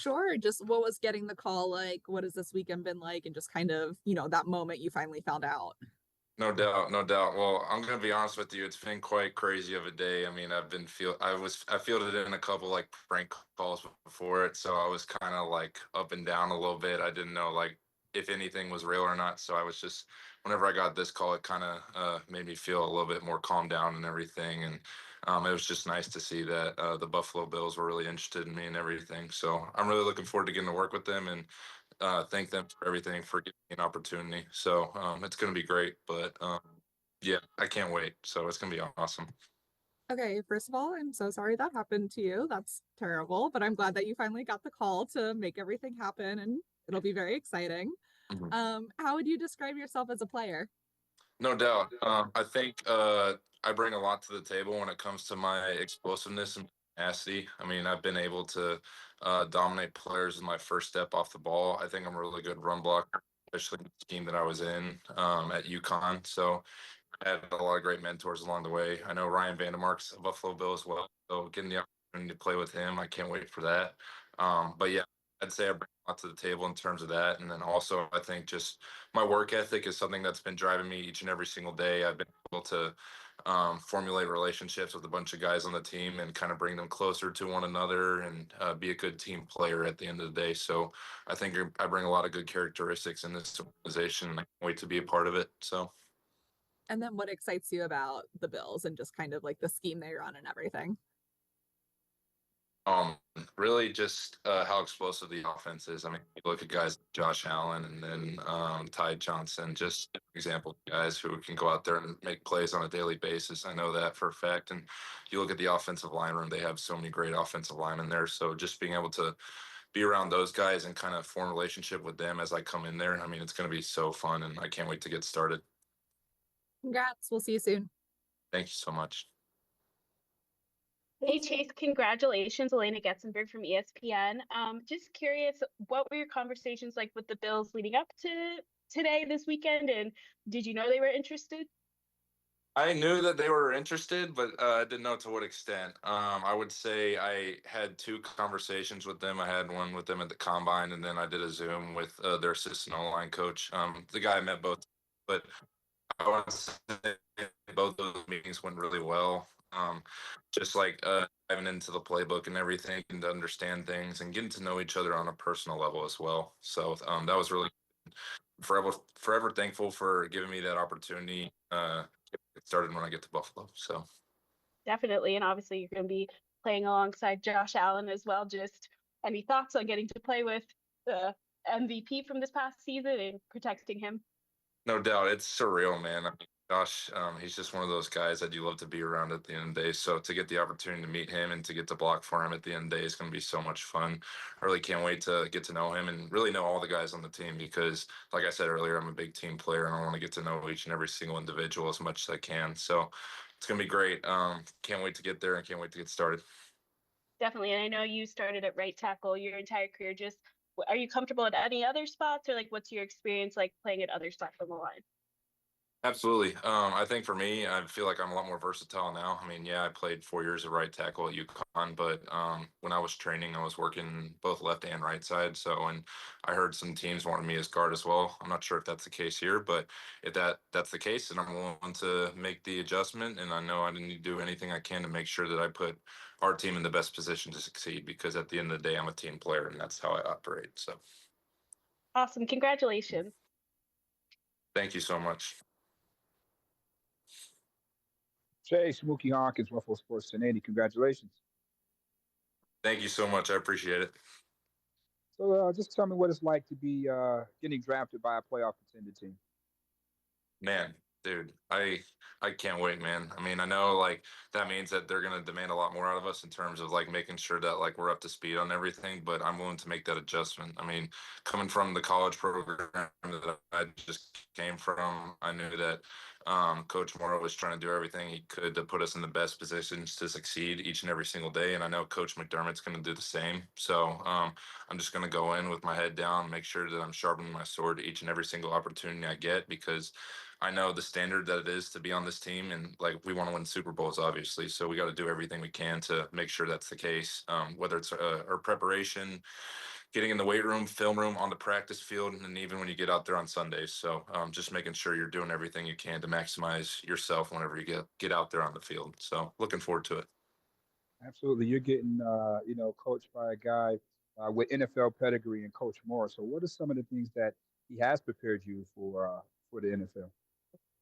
Sure. Just what was getting the call like? What has this weekend been like? And just kind of, that moment you finally found out. No doubt, no doubt. Well, I'm gonna be honest with you. It's been quite crazy of a day. I mean, I fielded in a couple like prank calls before it, so I was kind of like up and down a little bit. I didn't know like if anything was real or not. So I was just, whenever I got this call, it kind of made me feel a little bit more calmed down and everything. And it was just nice to see that the Buffalo Bills were really interested in me and everything. So I'm really looking forward to getting to work with them and thank them for everything for giving me an opportunity. So it's going to be great. But yeah, I can't wait. So it's going to be awesome. Okay, first of all, I'm so sorry that happened to you. That's terrible, but I'm glad that you finally got the call to make everything happen and it'll be very exciting. Mhm. How would you describe yourself as a player? No doubt. I think I bring a lot to the table when it comes to my explosiveness and tenacity. I mean, I've been able to dominate players in my first step off the ball. I think I'm a really good run blocker, especially in the scheme that I was in at UConn. So I had a lot of great mentors along the way. I know Ryan Vandermark's a Buffalo Bill as well. So getting the opportunity to play with him, I can't wait for that. But yeah, I'd say I bring a lot to the table in terms of that. And then also, I think just my work ethic is something that's been driving me each and every single day. I've been able to formulate relationships with a bunch of guys on the team and kind of bring them closer to one another and be a good team player at the end of the day. So I think I bring a lot of good characteristics in this organization. And I can't wait to be a part of it. So. And then what excites you about the Bills and just kind of like the scheme they run and everything? Um, Really just how explosive the offense is. I mean, you look at guys like Josh Allen and then Ty Johnson, just an example of guys who can go out there and make plays on a daily basis. I know that for a fact. And you look at the offensive line room, they have so many great offensive linemen there. So just being able to be around those guys and kind of form a relationship with them as I come in there, I mean, it's going to be so fun and I can't wait to get started. Congrats. We'll see you soon. Thank you so much. Hey Chase, congratulations, Elena Getzenberg from ESPN. Just curious, what were your conversations like with the Bills leading up to today, this weekend, and did you know they were interested? I knew that they were interested, but I didn't know to what extent. I would say I had two conversations with them. I had one with them at the combine, and then I did a Zoom with their assistant O-line coach. The guy I met both, but I want to say both of those meetings went really well. Just like diving into the playbook and everything, and to understand things and getting to know each other on a personal level as well. So that was really forever thankful for giving me that opportunity. Get started when I get to Buffalo. So Definitely, and obviously you're going to be playing alongside Josh Allen as well. Just any thoughts on getting to play with the MVP from this past season and protecting him? no doubt, it's surreal, man. I mean, Josh, he's just one of those guys that you love to be around at the end of the day. So to get the opportunity to meet him and to get to block for him at the end of the day is going to be so much fun. I really can't wait to get to know him and really know all the guys on the team because, like I said earlier, I'm a big team player and I want to get to know each and every single individual as much as I can. So it's going to be great. Can't wait to get there and can't wait to get started. Definitely, and I know you started at right tackle your entire career. Just are you comfortable at any other spots, or like what's your experience like playing at other spots on the line? Absolutely. I think for me, I feel like I'm a lot more versatile now. I mean, yeah, I played 4 years of right tackle at UConn, but when I was training, I was working both left and right side. So, and I heard some teams wanted me as guard as well. I'm not sure if that's the case here, but if that's the case, then I'm willing to make the adjustment. And I know I need to do anything I can to make sure that I put our team in the best position to succeed. Because at the end of the day, I'm a team player, and that's how I operate. So, Awesome, congratulations. thank you so much. Chase Mookie Hawkins, Buffalo Sports 1080. Congratulations. Thank you so much. I appreciate it. So just tell me what it's like to be getting drafted by a playoff contender team. Man, dude, I can't wait, man. I mean, I know like that means that they're gonna demand a lot more out of us in terms of like making sure that like we're up to speed on everything, but I'm willing to make that adjustment. I mean, coming from the college program that I just came from, I knew that Coach Morrow was trying to do everything he could to put us in the best positions to succeed each and every single day. And I know Coach McDermott's going to do the same. So I'm just going to go in with my head down, make sure that I'm sharpening my sword each and every single opportunity I get because I know the standard that it is to be on this team, and like we want to win Super Bowls, obviously. So we got to do everything we can to make sure that's the case. Whether it's our preparation, getting in the weight room, film room, on the practice field, and even when you get out there on Sundays. So just making sure you're doing everything you can to maximize yourself whenever you get out there on the field. So looking forward to it. Absolutely. You're getting, coached by a guy with NFL pedigree and Coach Moore. So what are some of the things that he has prepared you for the NFL?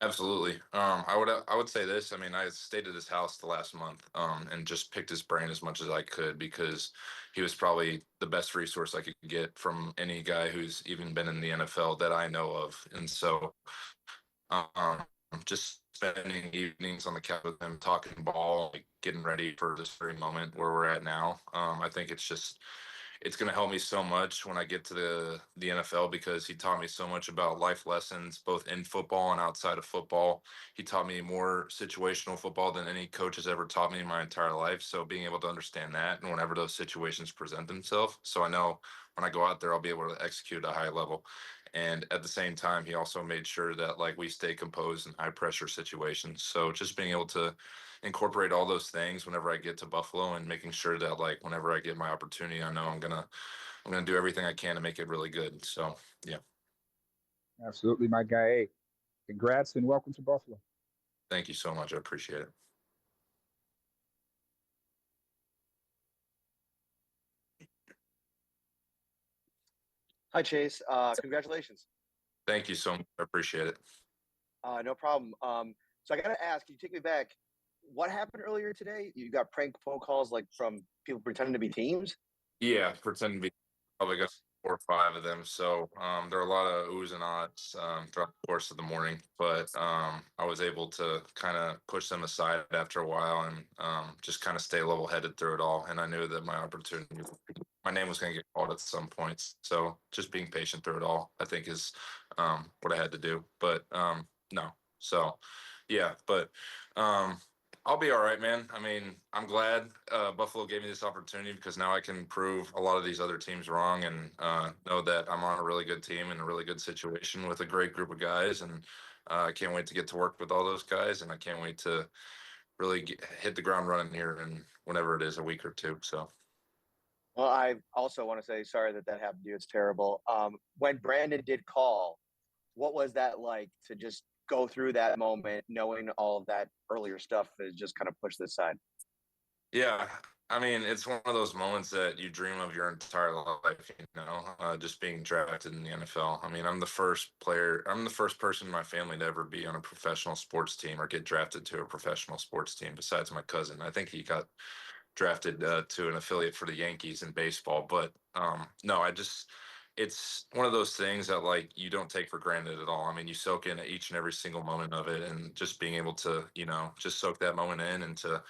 Absolutely. I would say this. I mean, I stayed at his house the last month, and just picked his brain as much as I could because he was probably the best resource I could get from any guy who's even been in the NFL that I know of. And so, um, just spending evenings on the couch with him, talking ball, like getting ready for this very moment where we're at now. I think it's going to help me so much when I get to the NFL because he taught me so much about life lessons, both in football and outside of football. He taught me more situational football than any coach has ever taught me in my entire life. So being able to understand that and whenever those situations present themselves, so I know when I go out there, I'll be able to execute at a high level. And at the same time, he also made sure that like we stay composed in high pressure situations. So just being able to incorporate all those things whenever I get to Buffalo and making sure that like whenever I get my opportunity, I know I'm gonna do everything I can to make it really good. So yeah. Absolutely, my guy. Hey, congrats and welcome to Buffalo. Thank you so much. I appreciate it. Hi, Chase. Congratulations. Thank you so much. I appreciate it. No problem. So I gotta ask, can you take me back? What happened earlier today? You got prank phone calls like from people pretending to be teams? Yeah, pretend to be probably got 4 or 5 of them. So there are a lot of oohs and ahs throughout the course of the morning, but I was able to kind of push them aside after a while and just kind of stay level headed through it all. And I knew that my name was going to get called at some points. So just being patient through it all, I think, is what I had to do. But no, so yeah, but I'll be all right, man. I mean, I'm glad Buffalo gave me this opportunity because now I can prove a lot of these other teams wrong and know that I'm on a really good team in a really good situation with a great group of guys. And I can't wait to get to work with all those guys. And I can't wait to really hit the ground running here in whenever it is, a week or two. So. Well, I also want to say sorry that happened to you. It's terrible. When Brandon did call, what was that like to just go through that moment, knowing all of that earlier stuff is just kind of pushed aside? Yeah, I mean, it's one of those moments that you dream of your entire life, just being drafted in the NFL. I mean, I'm the first person in my family to ever be on a professional sports team or get drafted to a professional sports team besides my cousin. I think he got drafted to an affiliate for the Yankees in baseball. But no, it's one of those things that like you don't take for granted at all. I mean, you soak in each and every single moment of it, and just being able to, just soak that moment in and to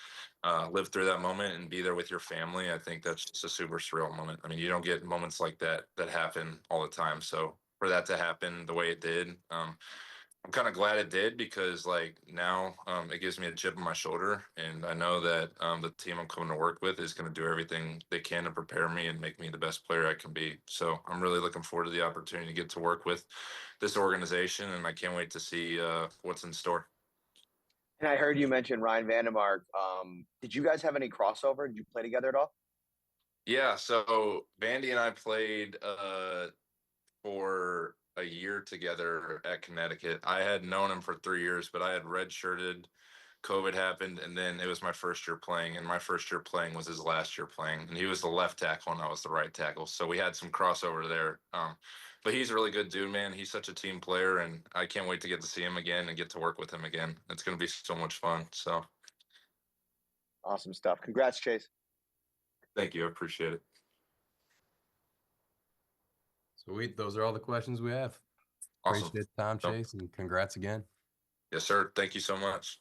live through that moment and be there with your family. I think that's just a super surreal moment. I mean, you don't get moments like that happen all the time. So for that to happen the way it did, I'm kind of glad it did because like now it gives me a chip on my shoulder, and I know that the team I'm coming to work with is going to do everything they can to prepare me and make me the best player I can be. So I'm really looking forward to the opportunity to get to work with this organization, and I can't wait to see what's in store. And I heard you mention Ryan Vandemark. Did you guys have any crossover? Did you play together at all? Yeah, so Vandy and I played for a year together at Connecticut. I had known him for 3 years, but I had redshirted. COVID happened, and then it was my first year playing, and my first year playing was his last year playing, and he was the left tackle and I was the right tackle, so we had some crossover there. But he's a really good dude, man. He's such a team player, and I can't wait to get to see him again and get to work with him again. It's going to be so much fun. So Awesome stuff. Congrats, Chase. thank you. I appreciate it. Sweet. Those are all the questions we have. Awesome. Appreciate the time, Chase, and congrats again. Yes, sir. Thank you so much.